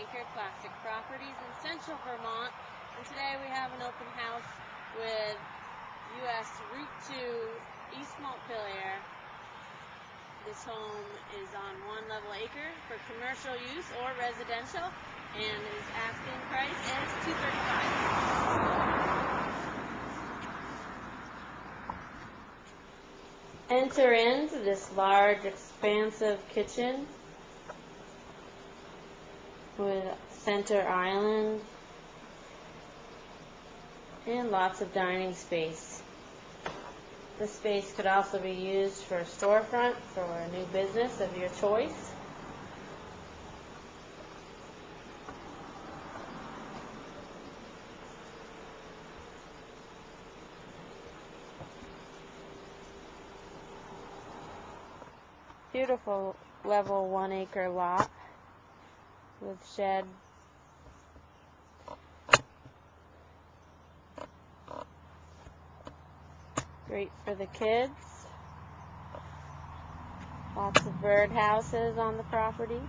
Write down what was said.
Anchor Classic Properties in Central Vermont, and today we have an open house with US Route 2 East Montpelier. This home is on 1 level acre for commercial use or residential, and its asking price is $235,000. Enter into this large, expansive kitchen with center island and lots of dining space. This space could also be used for a storefront for a new business of your choice. Beautiful level 1 acre lot with shed. Great for the kids. Lots of bird houses on the property.